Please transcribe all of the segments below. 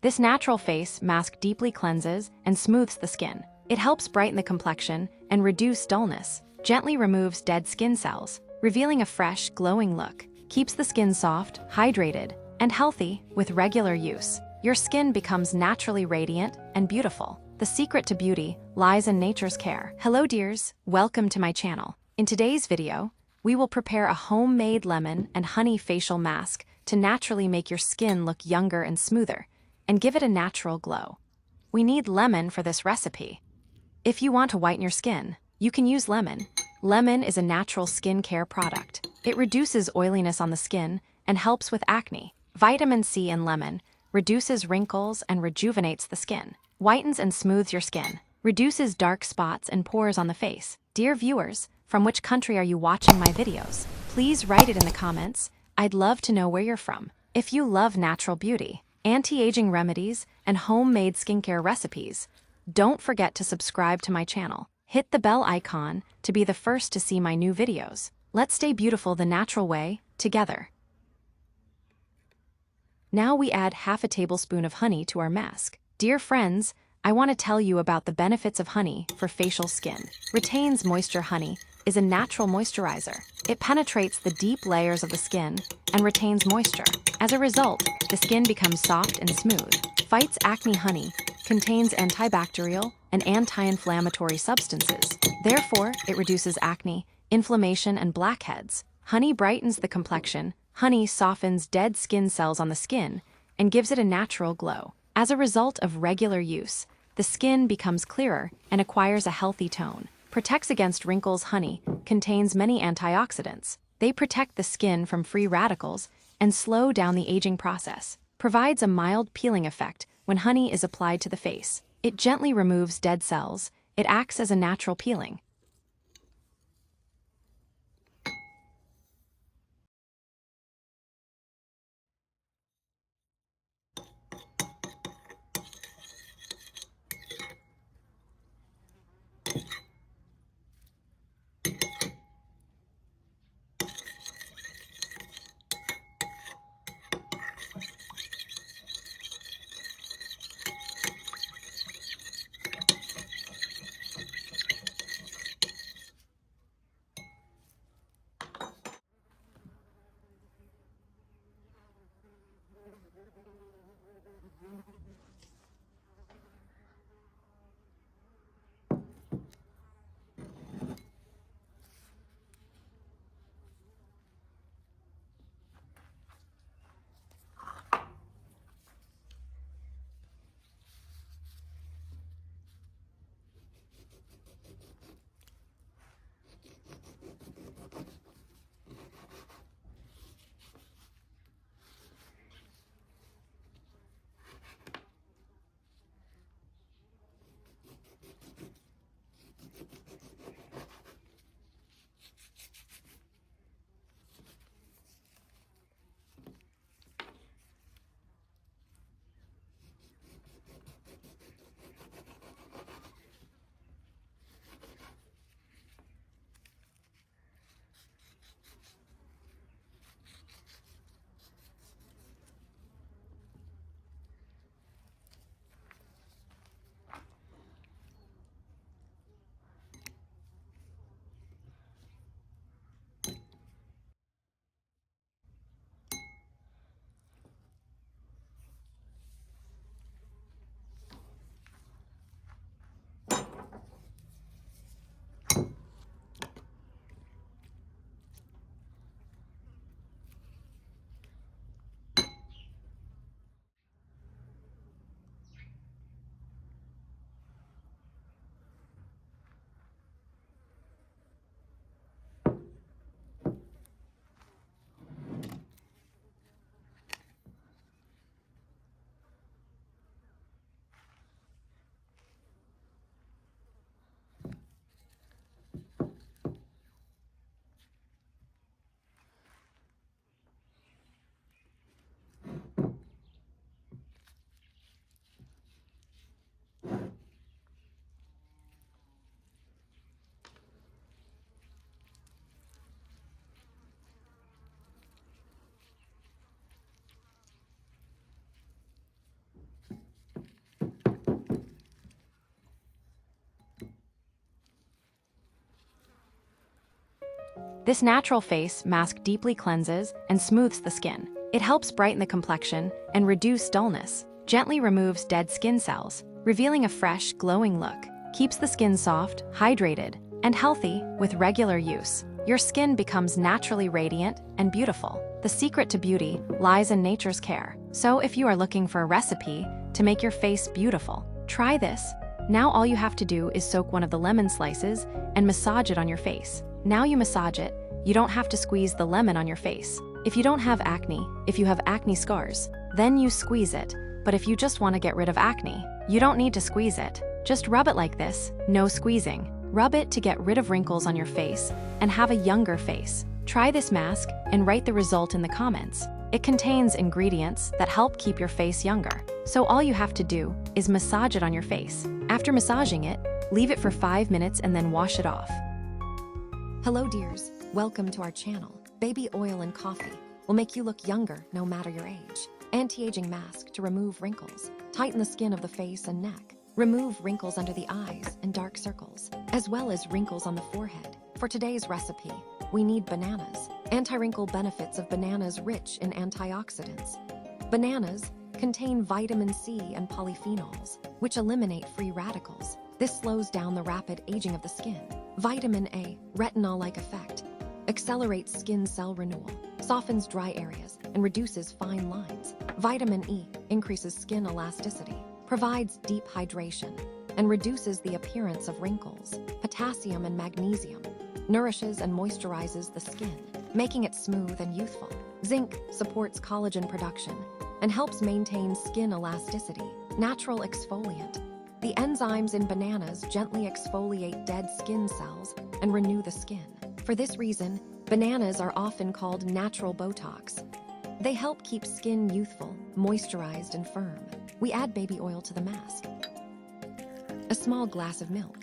This natural face mask deeply cleanses and smooths the skin. It helps brighten the complexion and reduce dullness, gently removes dead skin cells, revealing a fresh, glowing look, keeps the skin soft, hydrated, and healthy with regular use. Your skin becomes naturally radiant and beautiful. The secret to beauty lies in nature's care. Hello dears, welcome to my channel. In today's video, we will prepare a homemade lemon and honey facial mask to naturally make your skin look younger and smoother, and give it a natural glow. We need lemon for this recipe. If you want to whiten your skin, you can use lemon. Lemon is a natural skincare product. It reduces oiliness on the skin and helps with acne. Vitamin C in lemon reduces wrinkles and rejuvenates the skin, whitens and smooths your skin, reduces dark spots and pores on the face. Dear viewers, from which country are you watching my videos? Please write it in the comments. I'd love to know where you're from. If you love natural beauty, anti-aging remedies, and homemade skincare recipes, don't forget to subscribe to my channel. Hit the bell icon to be the first to see my new videos. Let's stay beautiful the natural way, together. Now we add half a tablespoon of honey to our mask. Dear friends, I want to tell you about the benefits of honey for facial skin. Retains moisture. Honey is a natural moisturizer. It penetrates the deep layers of the skin and retains moisture. As a result, the skin becomes soft and smooth. Fights acne. Honey contains antibacterial and anti-inflammatory substances. Therefore, it reduces acne, inflammation, and blackheads. Honey brightens the complexion. Honey softens dead skin cells on the skin and gives it a natural glow. As a result of regular use, the skin becomes clearer and acquires a healthy tone. Protects against wrinkles. Honey contains many antioxidants. They protect the skin from free radicals and slow down the aging process. Provides a mild peeling effect when honey is applied to the face. It gently removes dead cells. It acts as a natural peeling. This natural face mask deeply cleanses and smooths the skin. It helps brighten the complexion and reduce dullness, gently removes dead skin cells, revealing a fresh, glowing look, keeps the skin soft, hydrated, and healthy with regular use. Your skin becomes naturally radiant and beautiful. The secret to beauty lies in nature's care. So if you are looking for a recipe to make your face beautiful, try this. Now all you have to do is soak one of the lemon slices and massage it on your face. Now you massage it, you don't have to squeeze the lemon on your face. If you don't have acne, if you have acne scars, then you squeeze it. But if you just want to get rid of acne, you don't need to squeeze it. Just rub it like this, no squeezing. Rub it to get rid of wrinkles on your face and have a younger face. Try this mask and write the result in the comments. It contains ingredients that help keep your face younger. So all you have to do is massage it on your face. After massaging it, leave it for 5 minutes and then wash it off. Hello dears, welcome to our channel. Baby oil and coffee will make you look younger no matter your age. Anti-aging mask to remove wrinkles, tighten the skin of the face and neck, remove wrinkles under the eyes and dark circles, as well as wrinkles on the forehead. For today's recipe, we need bananas. Anti-wrinkle benefits of bananas rich in antioxidants. Bananas contain vitamin C and polyphenols, which eliminate free radicals. This slows down the rapid aging of the skin. Vitamin A, retinol-like effect, accelerates skin cell renewal, softens dry areas, and reduces fine lines. Vitamin E increases skin elasticity, provides deep hydration, and reduces the appearance of wrinkles. Potassium and magnesium nourishes and moisturizes the skin, making it smooth and youthful. Zinc supports collagen production and helps maintain skin elasticity. Natural exfoliant. The enzymes in bananas gently exfoliate dead skin cells and renew the skin. For this reason, bananas are often called natural Botox. They help keep skin youthful, moisturized, and firm. We add baby oil to the mask. A small glass of milk.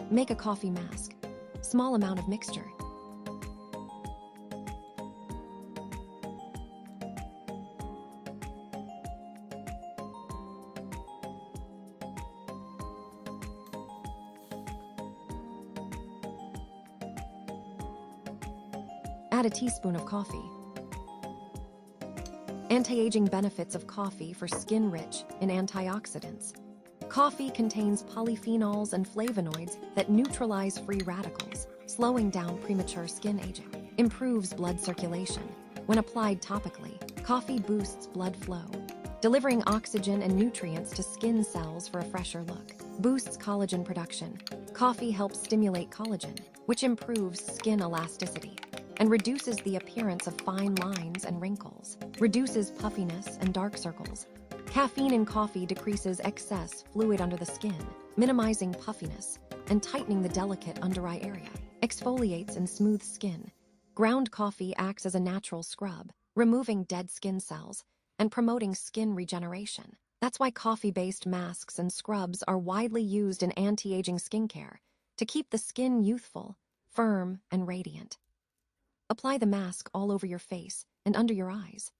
Make a coffee mask. Small amount of mixture. Add a teaspoon of coffee. Anti-aging benefits of coffee for skin rich in antioxidants. Coffee contains polyphenols and flavonoids that neutralize free radicals, slowing down premature skin aging. Improves blood circulation. When applied topically, coffee boosts blood flow, delivering oxygen and nutrients to skin cells for a fresher look. Boosts collagen production. Coffee helps stimulate collagen, which improves skin elasticity and reduces the appearance of fine lines and wrinkles. Reduces puffiness and dark circles. Caffeine in coffee decreases excess fluid under the skin, minimizing puffiness and tightening the delicate under-eye area. Exfoliates and smooths skin. Ground coffee acts as a natural scrub, removing dead skin cells and promoting skin regeneration. That's why coffee-based masks and scrubs are widely used in anti-aging skincare to keep the skin youthful, firm, and radiant. Apply the mask all over your face and under your eyes.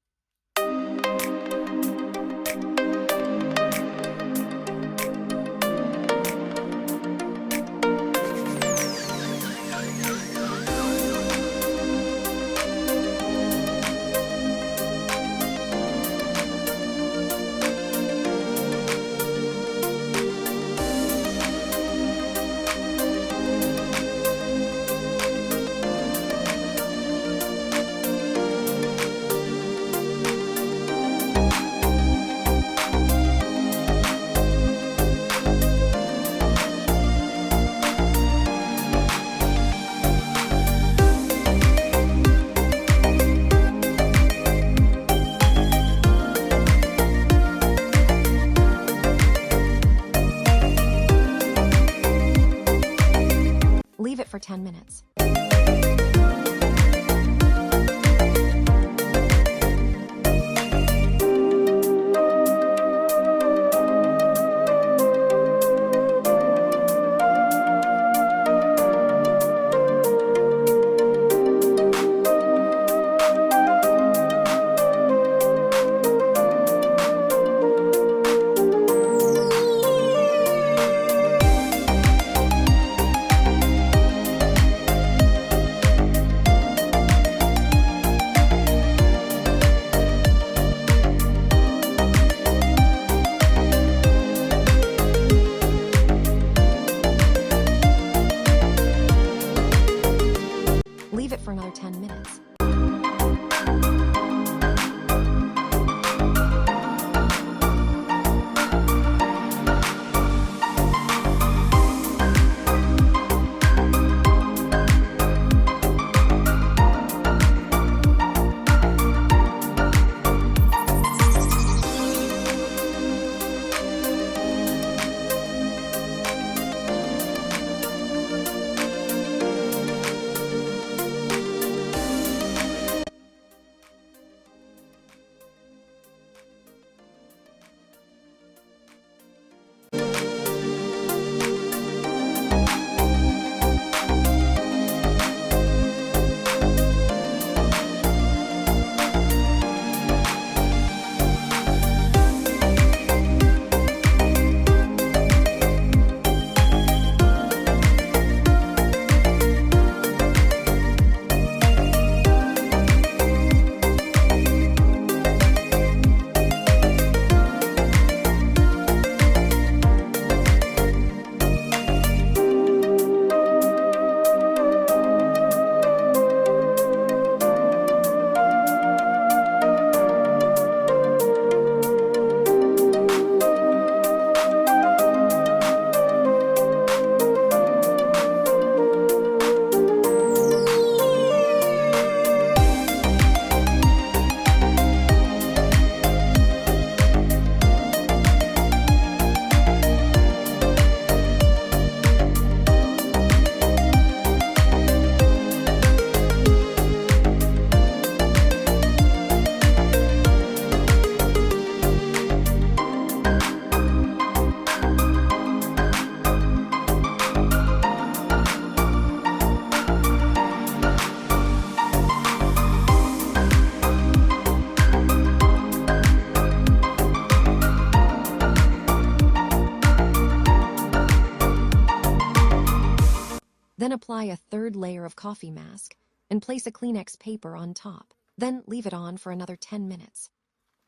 apply a third layer of coffee mask and place a Kleenex paper on top. Then leave it on for another 10 minutes.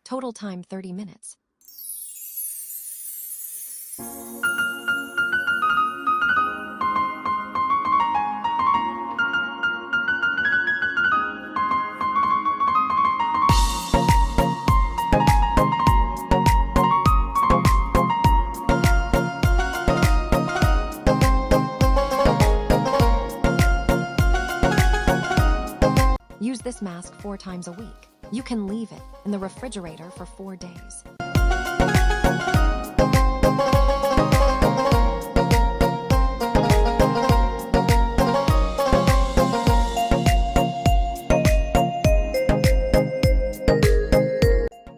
Total time 30 minutes. Use this mask 4 times a week. You can leave it in the refrigerator for 4 days.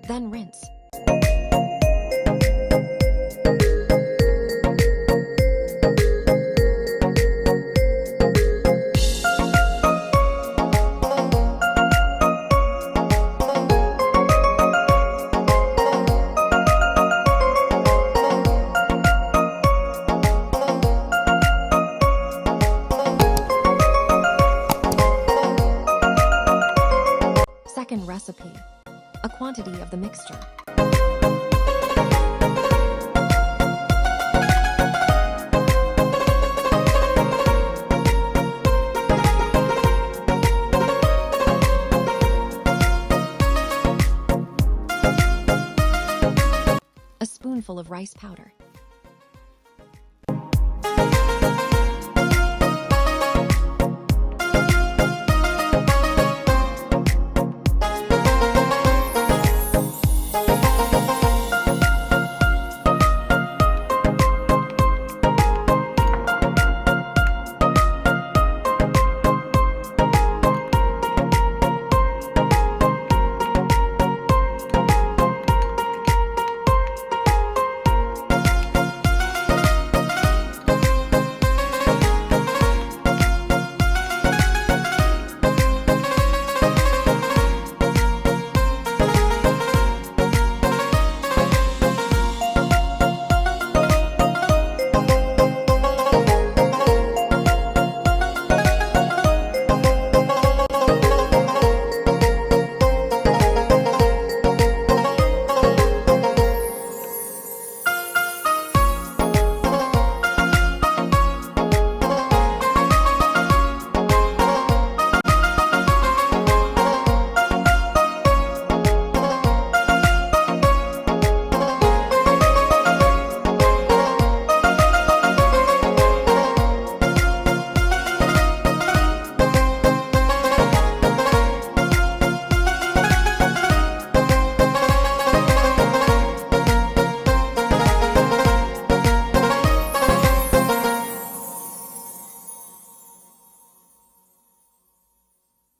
Then rinse. Second recipe, a quantity of the mixture. A spoonful of rice powder.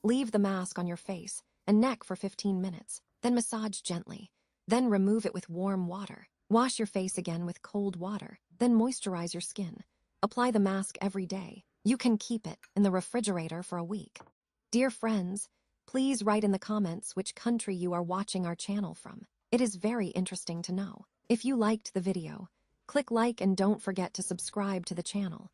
Leave the mask on your face and neck for 15 minutes, then massage gently. Then remove it with warm water. Wash your face again with cold water, then moisturize your skin. Apply the mask every day. You can keep it in the refrigerator for a week. Dear friends, please write in the comments which country you are watching our channel from. It is very interesting to know. If you liked the video, click like and don't forget to subscribe to the channel.